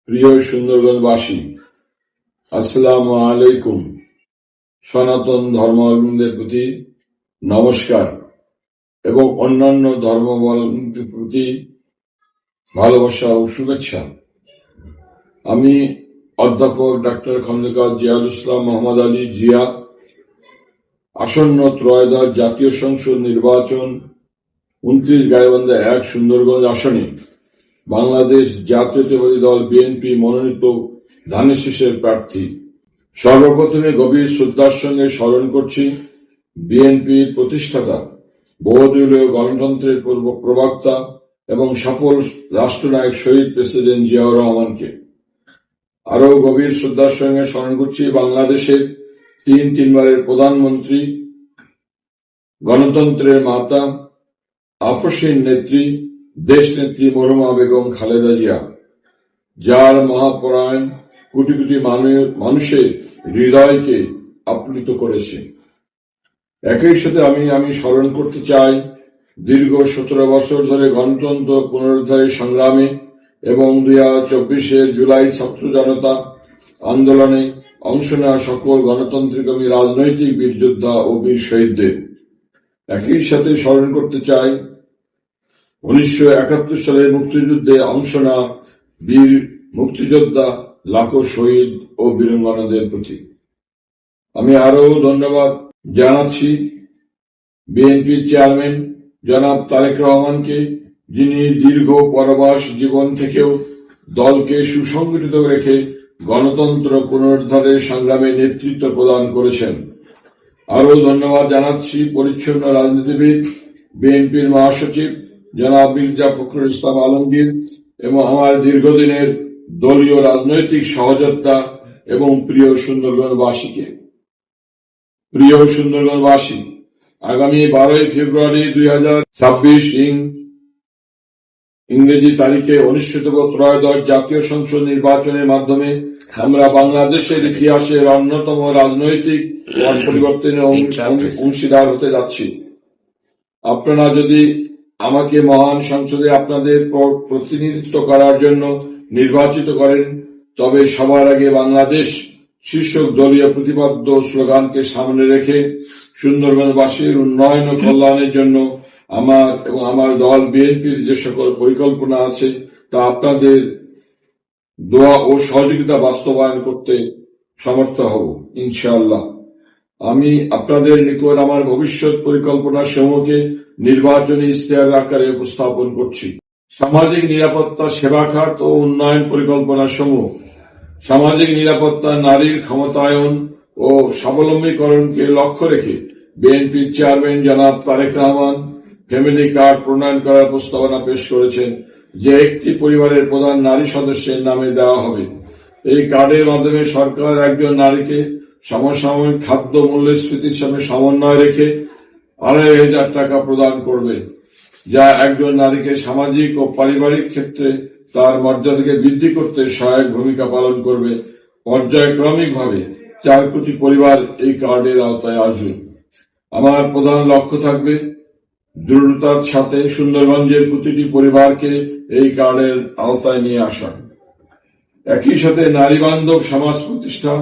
প্রিয় সুন্দরবনবাসী, আসসালামু আলাইকুম। সনাতন ধর্মাবলম্বীদের প্রতি নমস্কার এবং অন্যান্য ধর্মাবলম্বীদের প্রতি ভালোবাসা ও শুভেচ্ছা। আমি অধ্যাপক ডাক্তার খন্দকার জিয়াউল ইসলাম মোহাম্মদ আলী জিয়া আসন্ন ত্রয়োদশ জাতীয় সংসদ নির্বাচন 29 গাইবান্ধা 1 সুন্দরগঞ্জ আসনে বাংলাদেশ জাতীয়তাবাদী দল বিএনপি মনোনীত ধানের শীষের প্রার্থী। সর্বপ্রথমে গভীর শ্রদ্ধার সঙ্গে স্মরণ করছি বিএনপির প্রতিষ্ঠাতা, বহুদলীয় গণতন্ত্রের প্রবক্তা এবং সফল রাষ্ট্রনায়ক শহীদ প্রেসিডেন্ট জিয়াউর রহমানকে। আরও গভীর শ্রদ্ধার সঙ্গে স্মরণ করছি বাংলাদেশের তিনবারের প্রধানমন্ত্রী, গণতন্ত্রের মাতা, আপসহীন নেত্রী, দেশনেত্রী মরহুমা বেগম খালেদা জিয়া, যার মহাপ্রয়াণ কোটি কোটি মানুষের হৃদয়কে আপ্লুত করেছে। একই সাথে আমি স্মরণ করতে চাই দীর্ঘ 17 বছর ধরে গণতন্ত্র পুনরুদ্ধারের সংগ্রামে এবং 2024 জুলাই ছাত্র জনতা আন্দোলনে অংশ নেওয়া সকল গণতন্ত্রকামী রাজনৈতিক বীর যোদ্ধা ও বীর শহীদদের। একই সাথে স্মরণ করতে চাই 1971 সালের মুক্তিযুদ্ধে অংশ নেওয়া বীর মুক্তিযোদ্ধা, লাখো শহীদ ও বীরাঙ্গনাদের প্রতি। আমি আরও ধন্যবাদ জানাচ্ছি বিএনপির চেয়ারম্যান জনাব তারেক রহমানকে, যিনি দীর্ঘ পরবাস জীবন থেকেও দলকে সুসংগঠিত রেখে গণতন্ত্র পুনরুদ্ধারের সংগ্রামে নেতৃত্ব প্রদান করেছেন। আরও ধন্যবাদ জানাচ্ছি পরিচ্ছন্ন রাজনীতিবিদ, বিএনপির মহাসচিব জনাব মির্জা ফখরুল ইসলাম আলমগীর এবং আমার দীর্ঘদিনের দলীয় রাজনৈতিক সহযোদ্ধা এবং প্রিয় সুন্দরবনবাসীকে। প্রিয় সুন্দরবনবাসী, আগামী 12 ফেব্রুয়ারি 2026 ইংরেজি তারিখে অনুষ্ঠিত ত্রয়োদশ জাতীয় সংসদ নির্বাচনের মাধ্যমে আমরা বাংলাদেশের ইতিহাসের অন্যতম রাজনৈতিক পরিবর্তনের অংশীদার হতে যাচ্ছি। আপনারা যদি আমাকে মহান সংসদে আপনাদের প্রতিনিধিত্ব করার জন্য নির্বাচিত করেন, তবে সবার আগে বাংলাদেশ শীর্ষক দলীয় প্রতিপাদ্য স্লোগানকে সামনে রেখে সুন্দরবনবাসীর উন্নয়ন ও কল্যাণের জন্য আমার এবং আমার দল বিএনপির যে সকল পরিকল্পনা আছে তা আপনাদের দোয়া ও সহযোগিতা বাস্তবায়ন করতে সমর্থ হব ইনশাআল্লাহ। আমি আপনাদের নিকট আমার ভবিষ্যৎ পরিকল্পনা সমূহকে নির্বাচনী ইশতেহার আকারে উপস্থাপন করছি। সামাজিক নিরাপত্তা, সেবা খাত ও উন্নয়ন পরিকল্পনা সমূহ, সামাজিক নিরাপত্তা, নারীর ক্ষমতায়ন ও স্বাবলম্বীকরণকে লক্ষ্য রেখে বিএনপির চেয়ারম্যান জনাব তারেক রহমান ফ্যামিলি কার্ড প্রণয়ন করার প্রস্তাবনা পেশ করেছেন, যে একটি পরিবারের প্রধান নারী সদস্যের নামে দেওয়া হবে। এই কার্ডের মাধ্যমে সরকার একজন নারীকে সমসাময়িক খাদ্য মূল্যস্ফীতির সাথে সমন্বয় রেখে 2,500 টাকা প্রদান করবে, যা একজন নারীকে সামাজিক ও পারিবারিক ক্ষেত্রে তার মর্যাদাকে বৃদ্ধি করতে সহায়ক ভূমিকা পালন করবে। পর্যায়ক্রমিকভাবে 4 কোটি পরিবার এই কার্ডের আওতায় আসবে। আমার প্রধান লক্ষ্য থাকবে দ্রুততার সাথে সুন্দরগঞ্জের প্রতিটি পরিবারকে এই কার্ডের আওতায় নিয়ে আসা। একই সাথে নারী বান্ধব সমাজ প্রতিষ্ঠা,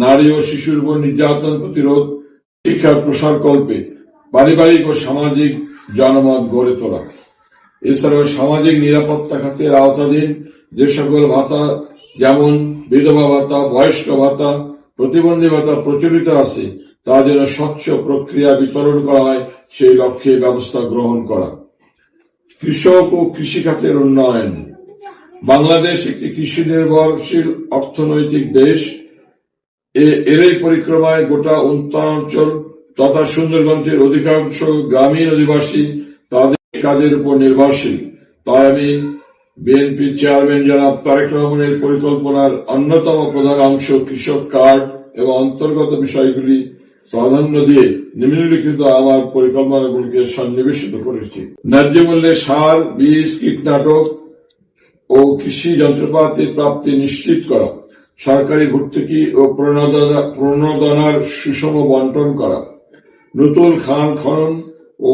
নারী ও শিশুর উপর নির্যাতন প্রতিরোধ, শিক্ষার প্রসারকল্পে পারিবারিক ও সামাজিক জনমত গড়ে তোলা। এছাড়াও সামাজিক নিরাপত্তা খাতের আওতাধীন যে সকল ভাতা, যেমন বিধবা ভাতা, বয়স্ক ভাতা, প্রতিবন্ধী ভাতা প্রচলিত আছে, তা যেন স্বচ্ছ প্রক্রিয়া বিতরণ করা হয়, সেই লক্ষ্যে ব্যবস্থা গ্রহণ করা। কৃষক ও কৃষি খাতের উন্নয়ন। বাংলাদেশ একটি কৃষি নির্ভরশীল অর্থনৈতিক দেশ। এরই পরিক্রমায় গোটা উত্তরাঞ্চল তথা সুন্দরগঞ্জের অধিকাংশ গ্রামীণ অধিবাসী তাদের কাজের উপর নির্ভরশীল। তাই আমি বিএনপি চেয়ারম্যান জনাব তারেক রহমানের পরিকল্পনার অন্যতম প্রধান অংশ কৃষক কার্ড এবং অন্তর্গত বিষয়গুলি প্রাধান্য দিয়ে নিম্নলিখিত আমার পরিকল্পনাগুলিকে সন্নিবেশিত করেছি। ন্যায্য মূল্যে সার, বীজ, কীটনাশক ও কৃষি যন্ত্রপাতির প্রাপ্তি নিশ্চিত করা, সরকারি ভর্তুকি ও প্রণোদনার সুষম বন্টন করা, নতুন খান খনন ও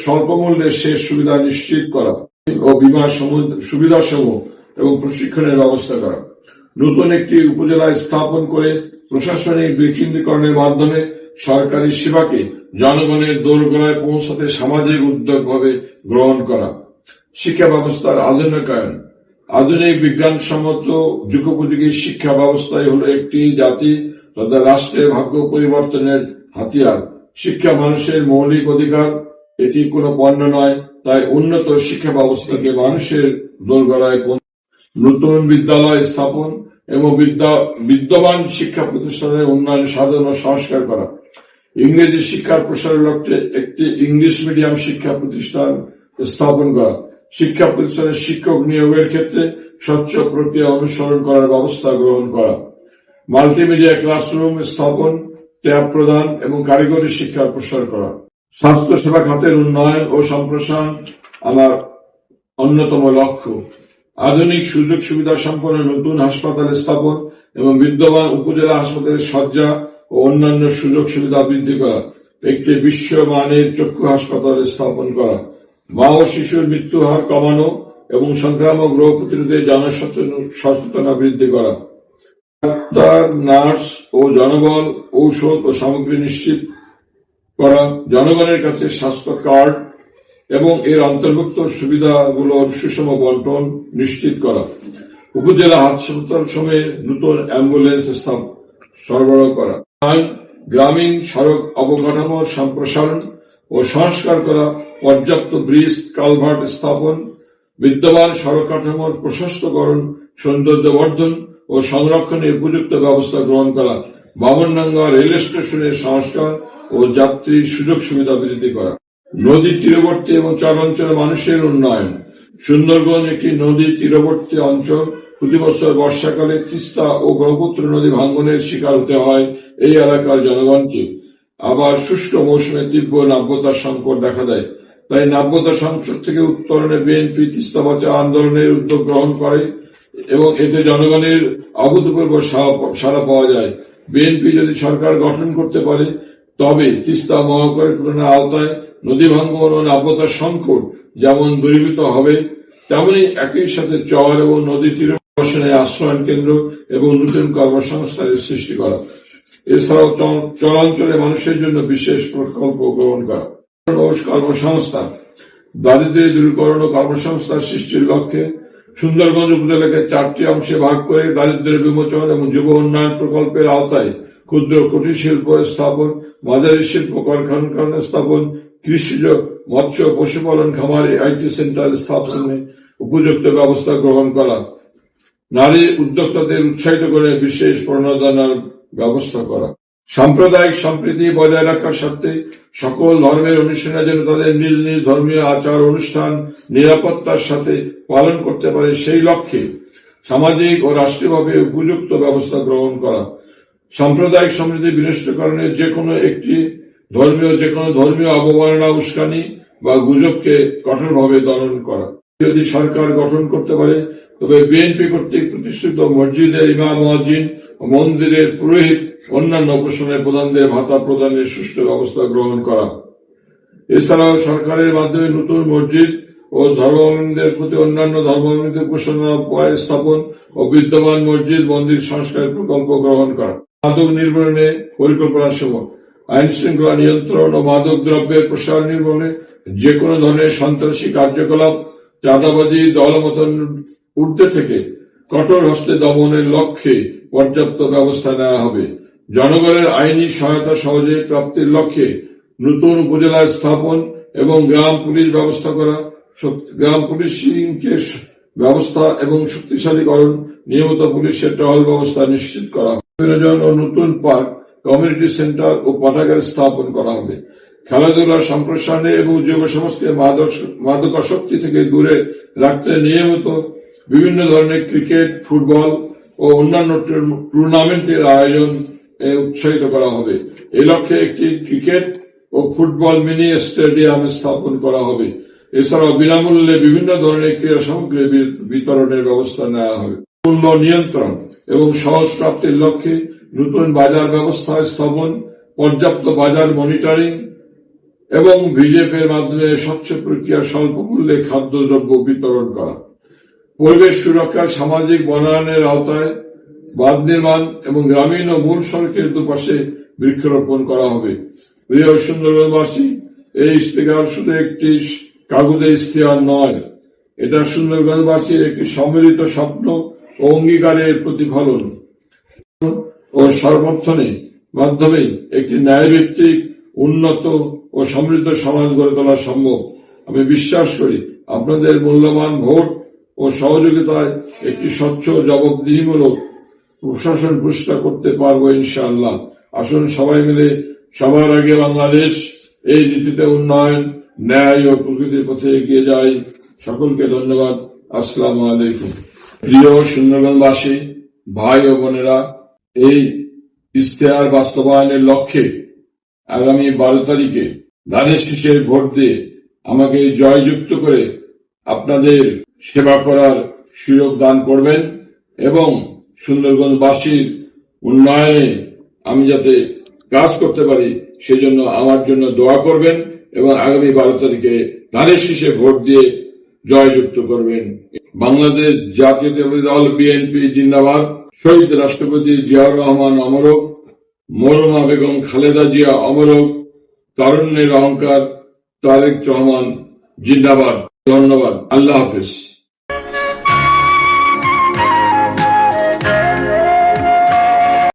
স্বল্প মূল্যে সেচ সুবিধা নিশ্চিত করা ও বীমা সুবিধাসমূহ এবং প্রশিক্ষণের ব্যবস্থা করা। নতুন একটি উপজেলা স্থাপন করে প্রশাসনিক বিকেন্দ্রীকরণের মাধ্যমে সরকারি সেবাকে জনগণের দোরগোড়ায় পৌঁছাতে সামাজিক উদ্যোগ ভাবে গ্রহণ করা। শিক্ষা ব্যবস্থার আধুনিকায়ন। আধুনিক বিজ্ঞানসম্মত যুগোপযোগী শিক্ষা ব্যবস্থাই হল একটি জাতি তথা রাষ্ট্রের ভাগ্য পরিবর্তনের হাতিয়ার। শিক্ষা মানুষের মৌলিক অধিকার, এটি কোনো পণ্য নয়। তাই উন্নত শিক্ষা ব্যবস্থাকে মানুষের দোরগোড়ায় নতুন বিদ্যালয় স্থাপন এবং বিদ্যমান শিক্ষা প্রতিষ্ঠানের উন্নয়ন সাধন ও সংস্কার করা। ইংরেজি শিক্ষার প্রসারের লক্ষ্যে একটি ইংলিশ মিডিয়াম শিক্ষা প্রতিষ্ঠান স্থাপন করা। শিক্ষা প্রতিষ্ঠানের শিক্ষক নিয়োগের ক্ষেত্রে স্বচ্ছ প্রক্রিয়া অনুসরণ করার ব্যবস্থা গ্রহণ করা। মাল্টিমিডিয়া ক্লাসরুম স্থাপন, ট্যাব প্রদান এবং কারিগরি শিক্ষার প্রসার করা। স্বাস্থ্য সেবা খাতের উন্নয়ন ও সম্প্রসারণ আমার অন্যতম লক্ষ্য। আধুনিক সুযোগ সুবিধা সম্পন্ন নতুন হাসপাতাল স্থাপন এবং বিদ্যমান উপজেলা হাসপাতালের শয্যা ও অন্যান্য সুযোগ সুবিধা বৃদ্ধি করা। একটি বিশ্বমানের চক্ষু হাসপাতাল স্থাপন করা। মা ও শিশুর মৃত্যু হার কমানো এবং সংক্রামক রোগ প্রতিরোধে জনসচেতনতা বৃদ্ধি করা। ডাক্তার, নার্স ও জনবল, ঔষধ ও সামগ্রী নিশ্চিত করা। জনগণের কাছে স্বাস্থ্য কার্ড এবং এর অন্তর্ভুক্ত সুবিধাগুলোর সুষম বন্টন নিশ্চিত করা। উপজেলা হাসপাতাল সময়ে নতুন অ্যাম্বুলেন্স সরবরাহ করা। গ্রামীণ সড়ক অবকাঠামোর সম্প্রসারণ ও সংস্কার করা। পর্যাপ্ত ব্রিজ, কালভার্ট স্থাপন, বিদ্যমান সড়ক কাঠামোর প্রশস্তকরণ, সৌন্দর্যবর্ধন ও সংরক্ষণে উপযুক্ত ব্যবস্থা গ্রহণ করা। বামনডাঙ্গা রেল স্টেশনের সংস্কার ও যাত্রী সুযোগ সুবিধা বৃদ্ধি করা। নদী তীরবর্তী এবং চরাঞ্চলের মানুষের উন্নয়ন। সুন্দরবন একটি নদী তীরবর্তী অঞ্চল। প্রতি বছর বর্ষাকালে তিস্তা ও ব্রহ্মপুত্র নদী ভাঙ্গনের শিকার হতে হয় এই এলাকার জনগণকে। আবার শুষ্ক মৌসুমে তীব্র নাব্যতার সংকট দেখা দেয়। তাই নাব্যতা সংকট থেকে উত্তরণে বিএনপি তিস্তা বাঁচাও আন্দোলনের উদ্যোগ গ্রহণ করে এবং এতে জনগণের অভূতপূর্ব সাড়া পাওয়া যায়। বিএনপি যদি সরকার গঠন করতে পারে তবে তিস্তা মহাপরিকল্পনার আওতায় নদী ভাঙ্গন ও নাব্যতার সংকট যেমন দূরীভূত হবে, তেমনি একই সাথে চর এবং নদী তীরে আশ্রয়ণ কেন্দ্র এবং নতুন কর্মসংস্থানের সৃষ্টি করা। এছাড়াও চরাঞ্চলে মানুষের জন্য বিশেষ প্রকল্প গ্রহণ করা। কর্মসংস্থান। দারিদ্র্য দূরীকরণ ও কর্মসংস্থান সৃষ্টির লক্ষ্যে সুন্দরগঞ্জ উপজেলাকে 4টি অংশে ভাগ করে দারিদ্র্য বিমোচন এবং যুব উন্নয়ন প্রকল্পের আওতায় ক্ষুদ্র কুটির শিল্প স্থাপন, মাঝারি শিল্প কারখানা স্থাপন, কৃষিজ, মৎস্য, পশুপালন খামারে আইটি সেন্টার স্থাপনে উপযুক্ত ব্যবস্থা গ্রহণ করা। নারী উদ্যোক্তাদের উৎসাহিত করে বিশেষ প্রণোদনার ব্যবস্থা করা। সাম্প্রদায়িক সম্প্রীতি বজায় রাখার স্বার্থে সকল ধর্মের অনুসারীরা যেন তাদের নিজ নিজ ধর্মীয় আচার অনুষ্ঠান নিরাপত্তার সাথে পালন করতে পারে সেই লক্ষ্যে সামাজিক ও রাষ্ট্রীয়ভাবে উপযুক্ত ব্যবস্থা গ্রহণ করা। সাম্প্রদায়িক সম্প্রীতি বিনষ্টকরণের যে কোনো ধর্মীয় অবমাননা, উস্কানি বা গুজবকে কঠোরভাবে দমন করা। যদি সরকার গঠন করতে পারে তবে বিএনপি কর্তৃক প্রতিষ্ঠিত মসজিদের ইমাম, মুয়াজ্জিন ও মন্দিরের পুরোহিত, অন্যান্য উপাসনার প্রধানদের ভাতা প্রদানের সুষ্ঠু ব্যবস্থা গ্রহণ করা। এছাড়াও সরকারের মাধ্যমে নতুন মসজিদ ও ধর্মাবলম্বীদের প্রতি অন্যান্য ধর্মাবলম্বীদের উপাসনালয় স্থাপন ও বিদ্যমান মসজিদ, মন্দির সংস্কারের প্রকল্প গ্রহণ করা। মাদক নির্মূলনে পরিকল্পনা সমূহ। আইন শৃঙ্খলা নিয়ন্ত্রণ ও মাদক দ্রব্যের প্রসার নির্মূলে যে কোনো ধরনের সন্ত্রাসী কার্যকলাপ, চাঁদাবাজি, দলমতন ঊর্ধ্বে থেকে কঠোর হস্তে দমনের লক্ষ্যে পর্যাপ্ত ব্যবস্থা নেওয়া হবে। জনগণের আইনি সহায়তা সহজে প্রাপ্তির লক্ষ্যে নতুন উপজেলা স্থাপন এবং গ্রাম পুলিশ ব্যবস্থা করা। গ্রাম পুলিশকে ব্যবস্থা এবং শক্তিশালীকরণ, নিয়মিত পুলিশের টহল ব্যবস্থা নিশ্চিত করা হবে। বিনোদন ও নতুন পার্ক, কমিউনিটি সেন্টার ও পাঠাগার স্থাপন করা হবে। খেলাধুলার সম্প্রসারণে এবং যুব সমাজকে মাদকাসক্তি থেকে দূরে রাখতে নিয়মিত বিভিন্ন ধরনের ক্রিকেট, ফুটবল ও অন্যান্য টুর্নামেন্টের আয়োজন উৎসাহিত করা হবে। এই লক্ষ্যে একটি ক্রিকেট ও ফুটবল মিনি স্টেডিয়াম স্থাপন করা হবে। এছাড়াও বিনামূল্যে বিভিন্ন ধরনের ক্রীড়া সামগ্রী বিতরণের ব্যবস্থা নেওয়া হবে। মূল্য নিয়ন্ত্রণ এবং সহজ প্রাপ্তির লক্ষ্যে নতুন বাজার ব্যবস্থা স্থাপন, পর্যাপ্ত বাজার মনিটরিং এবং ভিডিএফের মাধ্যমে স্বচ্ছ প্রক্রিয়া স্বল্প মূল্যে খাদ্যদ্রব্য বিতরণ করা। পরিবেশ সুরক্ষা, সামাজিক বনায়নের আওতায় বাঁধ নির্মাণ এবং গ্রামীণ ও মূল সড়কের দুপাশে বৃক্ষরোপণ করা হবে। প্রিয় সুন্দরবনবাসী, এই ইশতেহার শুধু একটি কাগজে ইশতেহার নয়, এটা সুন্দরবনবাসীর একটি সম্মিলিত স্বপ্ন ও অঙ্গীকারের প্রতিফলন ও সমর্থনের মাধ্যমে একটি ন্যায়ভিত্তিক, উন্নত ও সমৃদ্ধ সমাজ গড়ে তোলা সম্ভব। আমি বিশ্বাস করি আপনাদের মূল্যবান ভোট ও সহযোগিতায় একটি স্বচ্ছ ও জবাবদিহিমূলক প্রশাসন প্রতিষ্ঠা করতে পারবো ইনশাআল্লাহ। আসুন সবাই মিলে সবার আগে বাংলাদেশ এই নীতিতে উন্নয়ন, ন্যায় ও প্রকৃতির পথে এগিয়ে যায়। সকলকে ধন্যবাদ। আসসালামু আলাইকুম। প্রিয় সুন্দরবনবাসী ভাই ও বোনেরা, এই ইশতেহার বাস্তবায়নের লক্ষ্যে আগামী 12 তারিখে ধানের শীষের ভোট দিয়ে আমাকে জয়যুক্ত করে আপনাদের সেবা করার সুযোগ দান করবেন এবং সুন্দরবনবাসীর উন্নয়নে আমি যাতে কাজ করতে পারি সেজন্য আমার জন্য দোয়া করবেন এবং আগামী 12 তারিখে ধানের শীষে ভোট দিয়ে জয়যুক্ত করবেন। বাংলাদেশ জাতীয়তাবাদী দল বিএনপি জিন্দাবাদ। শহীদ রাষ্ট্রপতি জিয়াউর রহমান অমরক, মরহুমা বেগম খালেদা জিয়া অমরক, তারুণ্যের অহংকার তারেক রহমান জিন্দাবাদ। ধন্যবাদ। আল্লাহ হাফেজ।